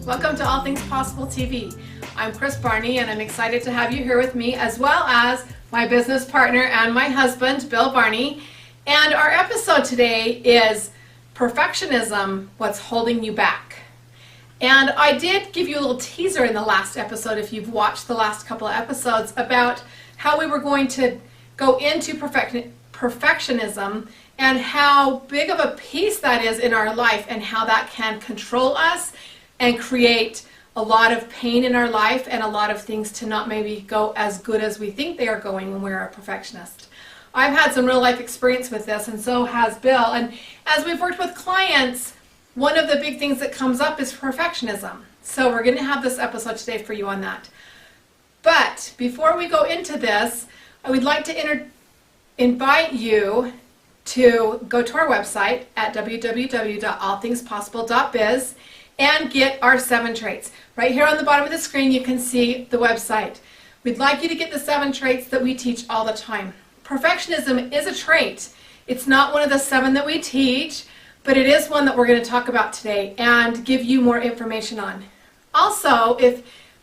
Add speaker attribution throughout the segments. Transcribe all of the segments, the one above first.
Speaker 1: Welcome to All Things Possible TV. I'm Kris Barney, and I'm excited to have you here with me, as well as my business partner and my husband, Bill Barney. And our episode today is Perfectionism, What's Holding You Back. And I did give you a little teaser in the last episode, if you've watched the last couple of episodes, about how we were going to go into perfectionism and how big of a piece that is in our life and how that can control us and create a lot of pain in our life and a lot of things to not maybe go as good as we think they are going when we're a perfectionist. I've had some real life experience with this, and so has Bill. And as we've worked with clients, one of the big things that comes up is perfectionism. So we're going to have this episode today for you on that. But before we go into this, I would like to invite you to go to our website at www.allthingspossible.biz and get our 7 traits. Right here on the bottom of the screen you can see the website. We'd like you to get the 7 traits that we teach all the time. Perfectionism is a trait. It's not one of the 7 that we teach, but it is one that we're going to talk about today and give you more information on. Also,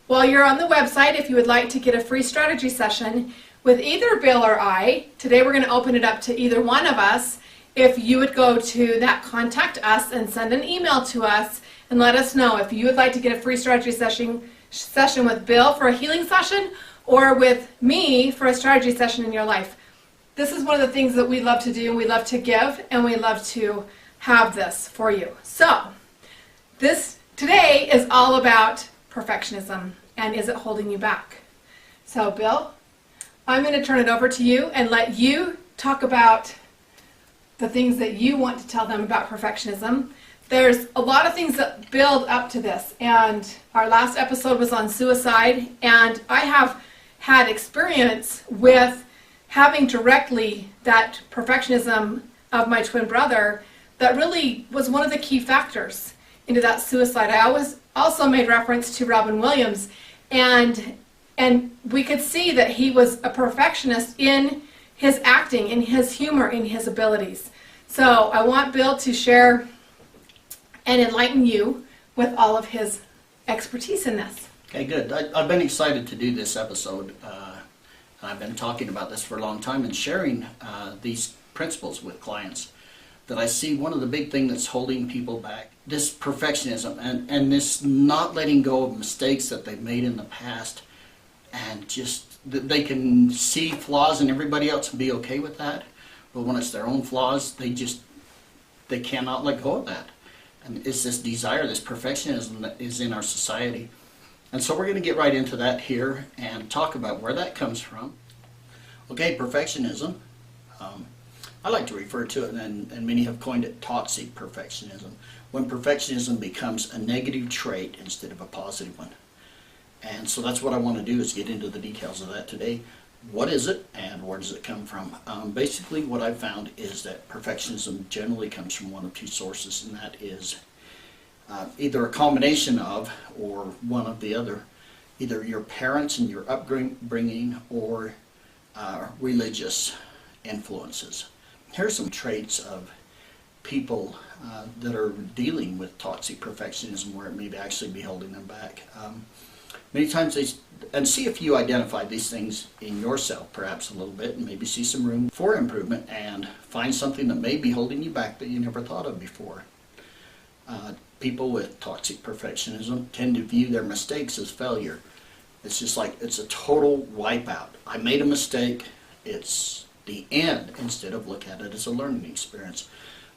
Speaker 1: while you're on the website, if you would like to get a free strategy session with either Bill or I, today we're going to open it up to either one of us. If you would go to that Contact Us and send an email to us and let us know if you would like to get a free strategy session with Bill for a healing session or with me for a strategy session in your life. This is one of the things that we love to do, we love to give, and we love to have this for you. So, this today is all about perfectionism and is it holding you back? So, Bill, I'm going to turn it over to you and let you talk about the things that you want to tell them about perfectionism. There's a lot of things that build up to this, and our last episode was on suicide, and I have had experience with having directly that perfectionism of my twin brother that really was one of the key factors into that suicide. I always also made reference to Robin Williams, and we could see that he was a perfectionist in his acting, in his humor, in his abilities. So I want Bill to share and enlighten you with all of his expertise in this.
Speaker 2: Okay, good. I've been excited to do this episode. I've been talking about this for a long time and sharing these principles with clients. That I see one of the big things that's holding people back, this perfectionism and this not letting go of mistakes that they've made in the past, and just they can see flaws in everybody else and be okay with that, but when it's their own flaws, they cannot let go of that. And it's this desire, this perfectionism that is in our society. And so we're going to get right into that here and talk about where that comes from. Okay, perfectionism. I like to refer to it, and many have coined it toxic perfectionism, when perfectionism becomes a negative trait instead of a positive one. And so that's what I want to do, is get into the details of that today. What is it and where does it come from? Basically what I've found is that perfectionism generally comes from one of 2 sources, and that is either a combination of or one of the other, either your parents and your upbringing or religious influences. Here are some traits of people that are dealing with toxic perfectionism where it may actually be holding them back. Many times and see if you identify these things in yourself perhaps a little bit, and maybe see some room for improvement and find something that may be holding you back that you never thought of before. People with toxic perfectionism tend to view their mistakes as failure. It's just like it's a total wipeout. I made a mistake, it's the end, instead of look at it as a learning experience.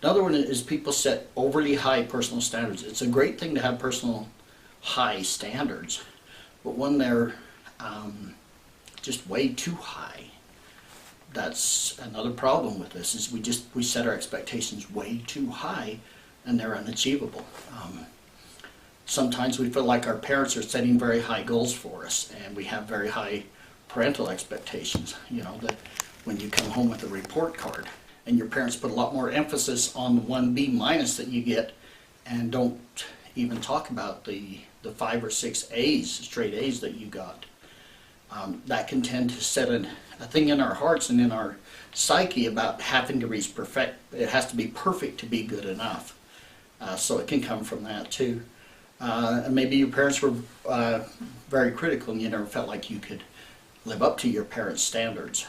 Speaker 2: Another one is people set overly high personal standards. It's a great thing to have personal high standards, but when they're just way too high, that's another problem with this, is we set our expectations way too high and they're unachievable. Sometimes we feel like our parents are setting very high goals for us, and we have very high parental expectations. You know, that when you come home with a report card, and your parents put a lot more emphasis on the 1B minus that you get, and don't even talk about the 5 or 6 A's, straight A's that you got. That can tend to set a thing in our hearts and in our psyche about having to reach perfect. It has to be perfect to be good enough. So it can come from that too. And maybe your parents were very critical and you never felt like you could live up to your parents' standards.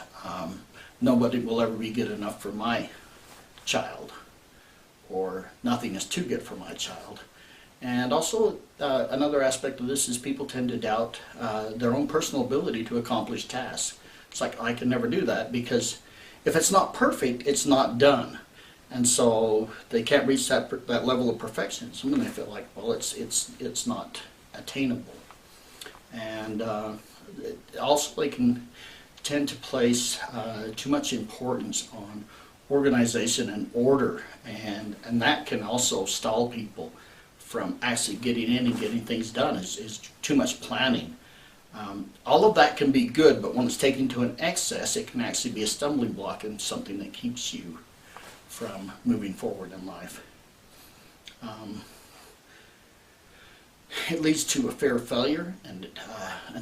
Speaker 2: Nobody will ever be good enough for my child, or nothing is too good for my child. And also another aspect of this is people tend to doubt their own personal ability to accomplish tasks. It's like, I can never do that, because if it's not perfect, it's not done. And so they can't reach that level of perfectionism, and they feel like, well, it's not attainable. And also they can tend to place too much importance on organization and order, and that can also stall people from actually getting in and getting things done. Is too much planning. All of that can be good, but when it's taken to an excess, it can actually be a stumbling block and something that keeps you from moving forward in life. It leads to a fear of failure, and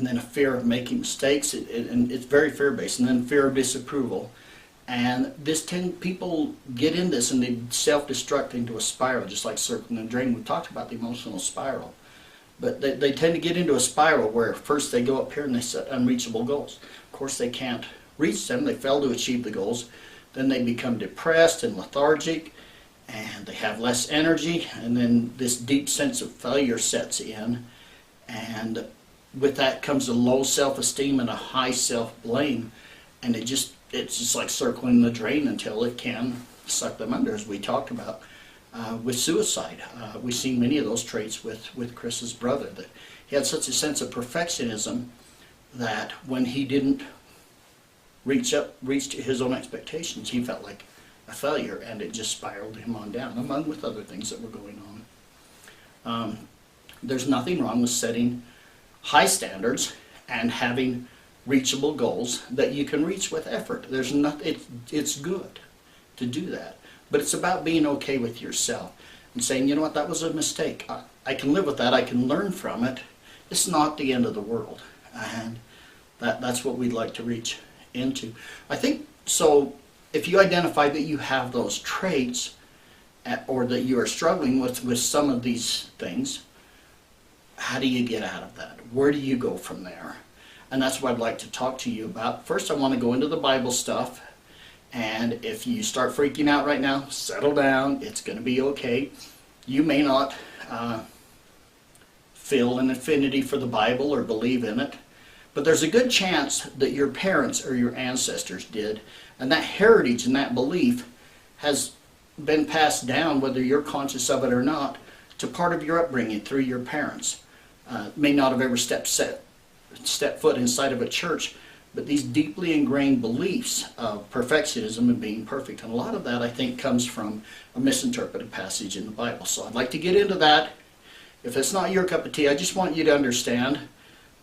Speaker 2: then a fear of making mistakes, and it's very fear-based, and then fear of disapproval. And people get in this and they self-destruct into a spiral, just like circling the drain. We talked about the emotional spiral. But they tend to get into a spiral where first they go up here and they set unreachable goals. Of course they can't reach them, they fail to achieve the goals. Then they become depressed and lethargic, and they have less energy, and then this deep sense of failure sets in, and with that comes a low self-esteem and a high self-blame, and it's just like circling the drain until it can suck them under, as we talked about with suicide. We've seen many of those traits with Kris's brother, that he had such a sense of perfectionism that when he didn't reach to his own expectations, he felt like a failure, and it just spiraled him on down, among with other things that were going on. There's nothing wrong with setting high standards and having reachable goals that you can reach with effort. It's good to do that, but it's about being okay with yourself and saying, you know what, that was a mistake. I can live with that. I can learn from it. It's not the end of the world, and that's what we'd like to reach into. I think so. If you identify that you have those traits, or that you are struggling with some of these things, how do you get out of that? Where do you go from there? And that's what I'd like to talk to you about. First, I want to go into the Bible stuff. And if you start freaking out right now, settle down. It's going to be okay. You may not feel an affinity for the Bible or believe in it, but there's a good chance that your parents or your ancestors did. And that heritage and that belief has been passed down, whether you're conscious of it or not, to part of your upbringing through your parents. May not have ever stepped foot inside of a church, but these deeply ingrained beliefs of perfectionism and being perfect. And a lot of that, I think, comes from a misinterpreted passage in the Bible. So I'd like to get into that. If it's not your cup of tea, I just want you to understand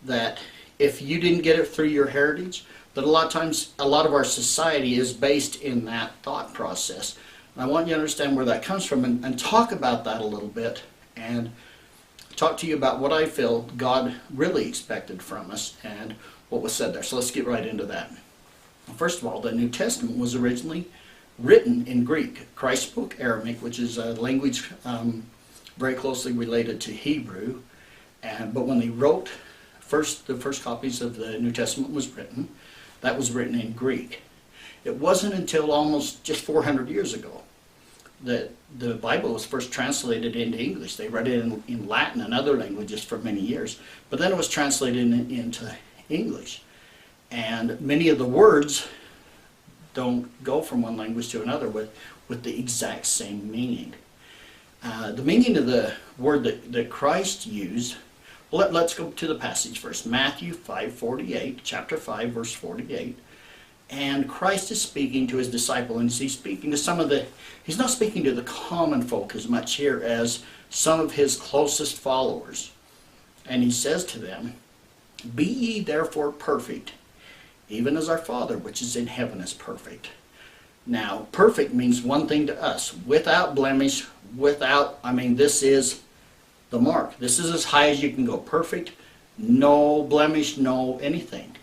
Speaker 2: that if you didn't get it through your heritage, that a lot of times, a lot of our society is based in that thought process. And I want you to understand where that comes from, and talk about that a little bit, and talk to you about what I feel God really expected from us and what was said there. So let's get right into that. First of all, the New Testament was originally written in Greek. Christ spoke Aramaic, which is a language very closely related to Hebrew. But when they wrote the first copies of the New Testament was written, that was written in Greek. It wasn't until almost just 400 years ago that the Bible was first translated into English. They read it in Latin and other languages for many years, but then it was translated into English. And many of the words don't go from one language to another with the exact same meaning. The meaning of the word that Christ used, let's go to the passage first. Matthew 5:48, chapter 5, verse 48. And Christ is speaking to his disciple, and he's speaking to he's not speaking to the common folk as much here as some of his closest followers. And he says to them, "Be ye therefore perfect, even as our Father which is in heaven is perfect." Now, perfect means one thing to us: without blemish, this is the mark. This is as high as you can go. Perfect, no blemish, no anything.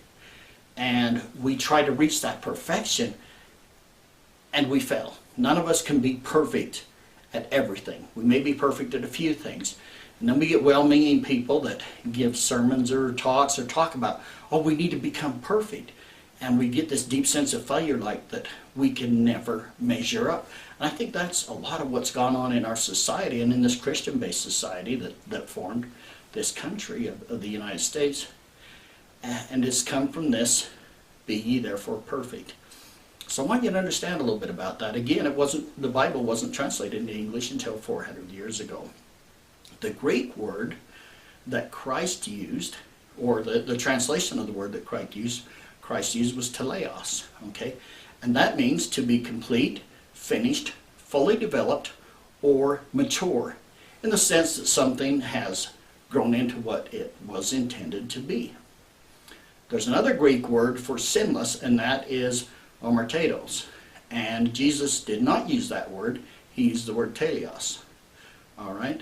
Speaker 2: And we try to reach that perfection, and we fail. None of us can be perfect at everything. We may be perfect at a few things. And then we get well-meaning people that give sermons or talks or talk about, oh, we need to become perfect. And we get this deep sense of failure, like that we can never measure up. And I think that's a lot of what's gone on in our society and in this Christian-based society that formed this country of the United States. And it's come from this, "Be ye therefore perfect." So I want you to understand a little bit about that. Again, the Bible wasn't translated into English until 400 years ago. The Greek word that Christ used, or the translation of the word that Christ used was teleos, okay? And that means to be complete, finished, fully developed, or mature, in the sense that something has grown into what it was intended to be. There's another Greek word for sinless, and that is omertatos. And Jesus did not use that word. He used the word teleos. All right?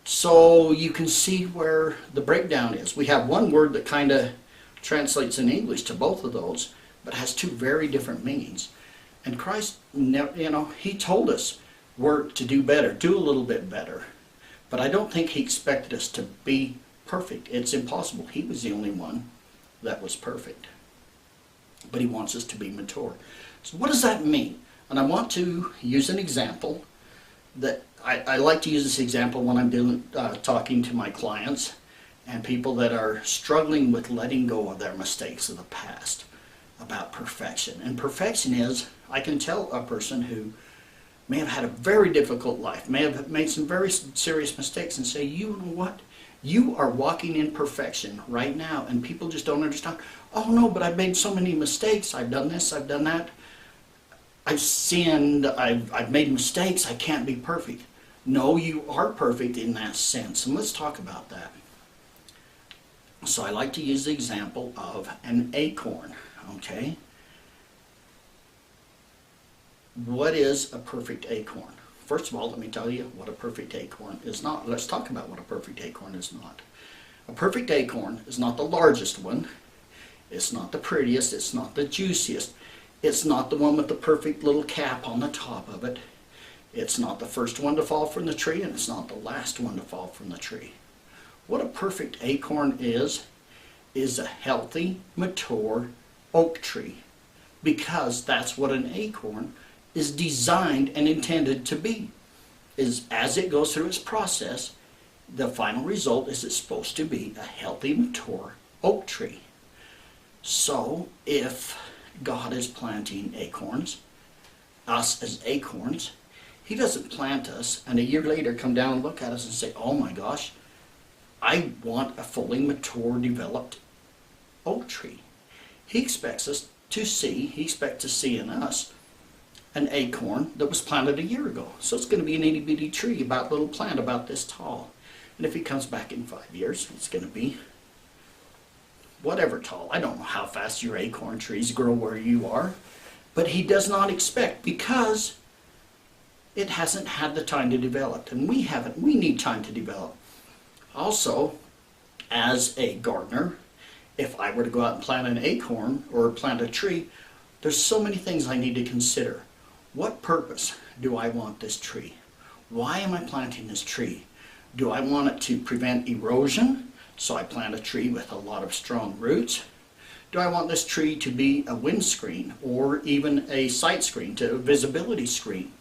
Speaker 2: So you can see where the breakdown is. We have one word that kind of translates in English to both of those, but has two very different meanings. And Christ, he told us work to do better, do a little bit better. But I don't think he expected us to be perfect. It's impossible. He was the only one that was perfect. But he wants us to be mature. So what does that mean? And I want to use an example that I like to use this example when I'm talking to my clients and people that are struggling with letting go of their mistakes of the past, about perfection. And perfection is, I can tell a person who may have had a very difficult life, may have made some very serious mistakes, and say, you know what? You are walking in perfection right now, and people just don't understand. Oh no, but I've made so many mistakes. I've done this, I've done that. I've sinned, I've made mistakes, I can't be perfect. No, you are perfect in that sense, and let's talk about that. So I like to use the example of an acorn, okay? What is a perfect acorn? First of all, let me tell you what a perfect acorn is not. Let's talk about what a perfect acorn is not. A perfect acorn is not the largest one. It's not the prettiest. It's not the juiciest. It's not the one with the perfect little cap on the top of it. It's not the first one to fall from the tree, and it's not the last one to fall from the tree. What a perfect acorn is a healthy, mature oak tree, because that's what an acorn is designed and intended to be. Is as it goes through its process, the final result is it's supposed to be a healthy, mature oak tree. So if God is planting acorns, us as acorns, he doesn't plant us and a year later come down and look at us and say, oh my gosh, I want a fully mature, developed oak tree. He expects to see in us an acorn that was planted a year ago. So it's going to be an itty bitty tree, little plant about this tall. And if he comes back in 5 years, it's going to be whatever tall. I don't know how fast your acorn trees grow where you are, but he does not expect, because it hasn't had the time to develop, and we haven't. We need time to develop. Also, as a gardener, if I were to go out and plant an acorn or plant a tree, there's so many things I need to consider. What purpose do I want this tree? Why am I planting this tree? Do I want it to prevent erosion? So I plant a tree with a lot of strong roots. Do I want this tree to be a windscreen or even a sight screen, a visibility screen?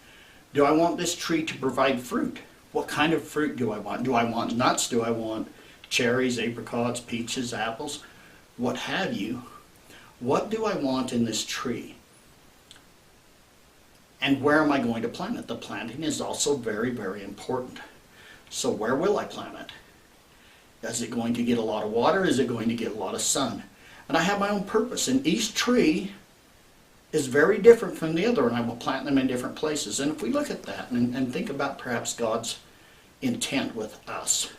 Speaker 2: Do I want this tree to provide fruit? What kind of fruit do I want? Do I want nuts? Do I want cherries, apricots, peaches, apples? What have you? What do I want in this tree? And where am I going to plant it? The planting is also very, very important. So where will I plant it? Is it going to get a lot of water? Is it going to get a lot of sun? And I have my own purpose. And each tree is very different from the other, and I will plant them in different places. And if we look at that and think about perhaps God's intent with us.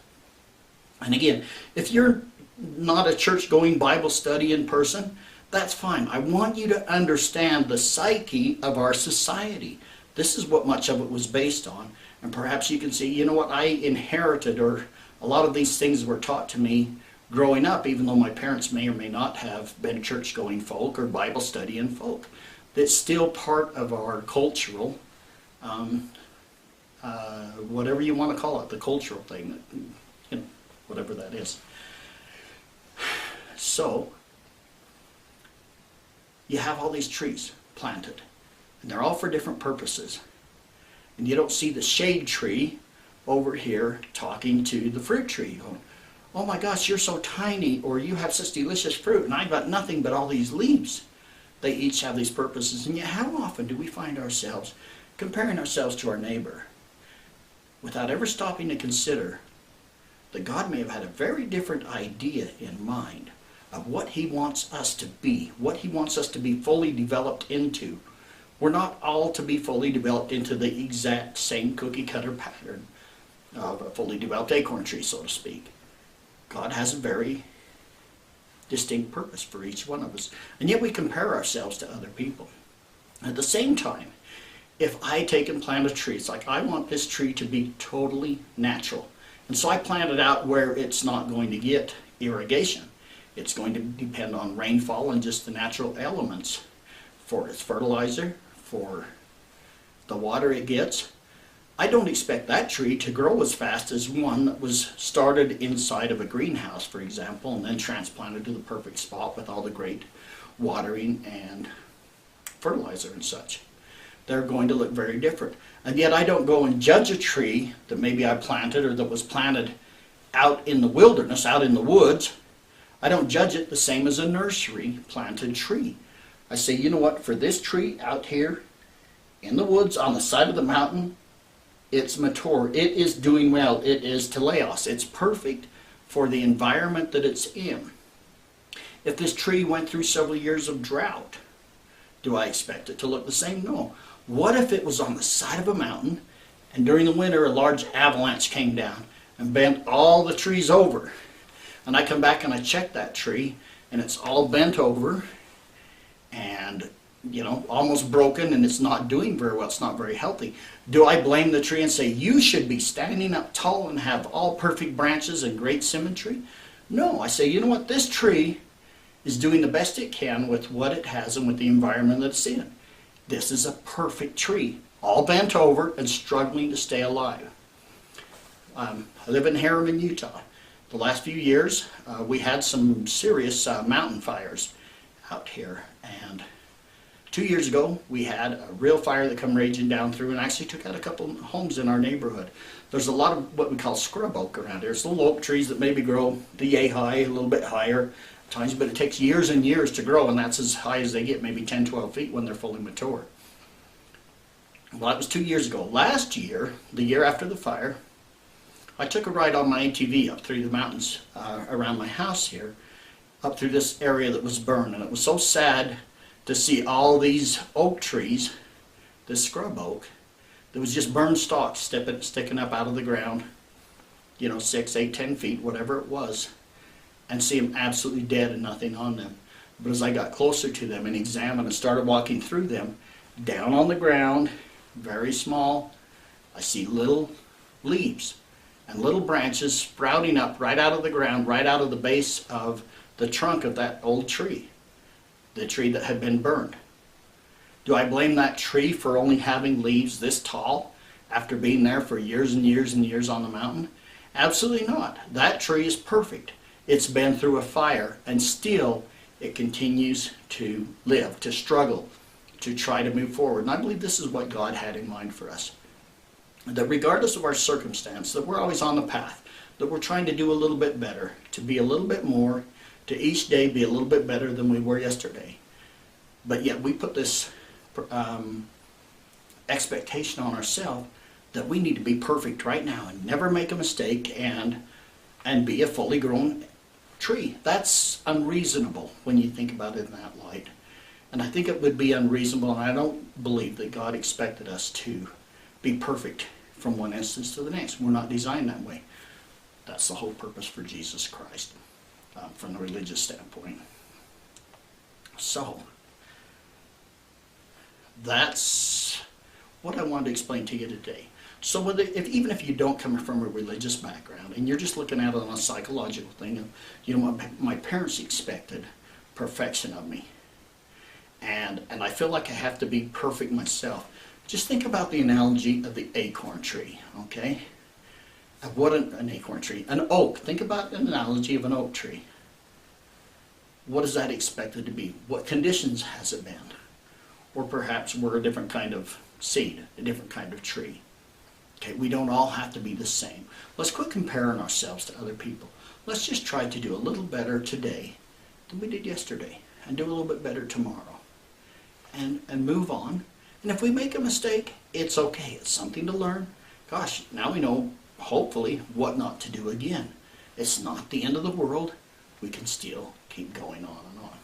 Speaker 2: And again, if you're not a church-going Bible study in person, that's fine. I want you to understand the psyche of our society. This is what much of it was based on. And perhaps you can see, you know what, I inherited, or a lot of these things were taught to me growing up, even though my parents may or may not have been church-going folk or Bible studying folk. That's still part of our cultural, whatever you want to call it, the cultural thing, you know, whatever that is. So, you have all these trees planted, and they're all for different purposes. And you don't see the shade tree over here talking to the fruit tree, going, oh my gosh, you're so tiny, or you have such delicious fruit, and I've got nothing but all these leaves. They each have these purposes, and yet how often do we find ourselves comparing ourselves to our neighbor without ever stopping to consider that God may have had a very different idea in mind of what He wants us to be, what He wants us to be fully developed into. We're not all to be fully developed into the exact same cookie cutter pattern of a fully developed acorn tree, so to speak. God has a very distinct purpose for each one of us. And yet we compare ourselves to other people. At the same time, if I take and plant a tree, it's like I want this tree to be totally natural. And so I plant it out where it's not going to get irrigation. It's going to depend on rainfall and just the natural elements for its fertilizer, for the water it gets. I don't expect that tree to grow as fast as one that was started inside of a greenhouse, for example, and then transplanted to the perfect spot with all the great watering and fertilizer and such. They're going to look very different. And yet I don't go and judge a tree that maybe I planted or that was planted out in the wilderness, out in the woods. I don't judge it the same as a nursery planted tree. I say, you know what, for this tree out here in the woods on the side of the mountain, it's mature, it is doing well, it is teleos, it's perfect for the environment that it's in. If this tree went through several years of drought, do I expect it to look the same? No. What if it was on the side of a mountain and during the winter a large avalanche came down and bent all the trees over? And I come back and I check that tree and it's all bent over and, you know, almost broken, and it's not doing very well, it's not very healthy. Do I blame the tree and say, you should be standing up tall and have all perfect branches and great symmetry? No, I say, you know what, this tree is doing the best it can with what it has and with the environment that it's in. This is a perfect tree, all bent over and struggling to stay alive. I live in Harriman, Utah. The last few years, we had some serious mountain fires out here, and 2 years ago, we had a real fire that come raging down through and actually took out a couple homes in our neighborhood. There's a lot of what we call scrub oak around here. It's little oak trees that maybe grow the yay high, a little bit higher at times, but it takes years and years to grow, and that's as high as they get, maybe 10, 12 feet when they're fully mature. Well, that was 2 years ago. Last year, the year after the fire, I took a ride on my ATV up through the mountains around my house here, up through this area that was burned, and it was so sad to see all these oak trees, this scrub oak, that was just burned stalks sticking up out of the ground, you know, 6, 8, 10 feet, whatever it was, and see them absolutely dead and nothing on them. But as I got closer to them and examined and started walking through them, down on the ground, very small, I see little leaves and little branches sprouting up right out of the ground, right out of the base of the trunk of that old tree. The tree that had been burned. Do I blame that tree for only having leaves this tall after being there for years and years and years on the mountain? Absolutely not. That tree is perfect. It's been through a fire, and still it continues to live, to struggle, to try to move forward. And I believe this is what God had in mind for us. That regardless of our circumstance, that we're always on the path, that we're trying to do a little bit better, to be a little bit more, to each day be a little bit better than we were yesterday. But yet we put this expectation on ourselves that we need to be perfect right now and never make a mistake and be a fully grown tree. That's unreasonable when you think about it in that light. And I think it would be unreasonable, and I don't believe that God expected us to be perfect from one instance to the next. We're not designed that way. That's the whole purpose for Jesus Christ, from the religious standpoint. So, that's what I wanted to explain to you today. So even if you don't come from a religious background and you're just looking at it on a psychological thing, you know, my parents expected perfection of me. And I feel like I have to be perfect myself. Just think about the analogy of the acorn tree, okay? What an acorn tree? An oak. Think about an analogy of an oak tree. What is that expected to be? What conditions has it been? Or perhaps we're a different kind of seed, a different kind of tree. Okay, we don't all have to be the same. Let's quit comparing ourselves to other people. Let's just try to do a little better today than we did yesterday, and do a little bit better tomorrow, and move on. And if we make a mistake, it's okay. It's something to learn. Gosh, now we know, hopefully, what not to do again. It's not the end of the world. We can still keep going on and on.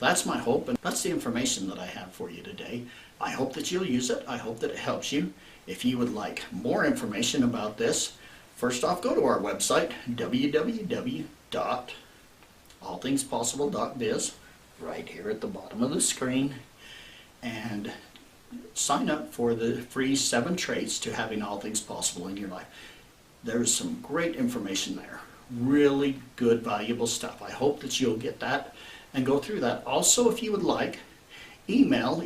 Speaker 2: That's my hope, and that's the information that I have for you today. I hope that you'll use it. I hope that it helps you. If you would like more information about this, first off, go to our website, www.allthingspossible.biz, right here at the bottom of the screen, and sign up for the free 7 traits to having all things possible in your life. There is some great information there. Really good, valuable stuff. I hope that you'll get that and go through that. Also, if you would like, email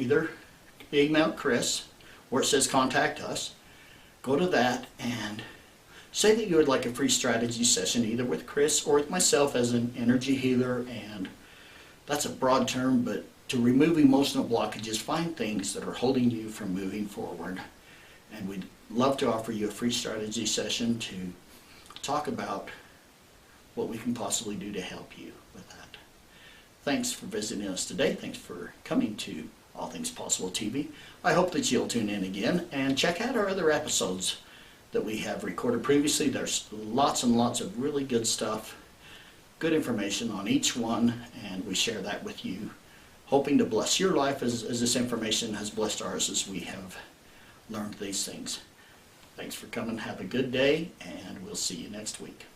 Speaker 2: Kris, where it says contact us. Go to that and say that you would like a free strategy session, either with Kris or with myself as an energy healer. And that's a broad term, but to remove emotional blockages, find things that are holding you from moving forward. And we'd love to offer you a free strategy session to talk about what we can possibly do to help you with that. Thanks for visiting us today. Thanks for coming to All Things Possible TV. I hope that you'll tune in again and check out our other episodes that we have recorded previously. There's lots and lots of really good stuff, good information on each one, and we share that with you, hoping to bless your life as this information has blessed ours as we have learned these things. Thanks for coming. Have a good day, and we'll see you next week.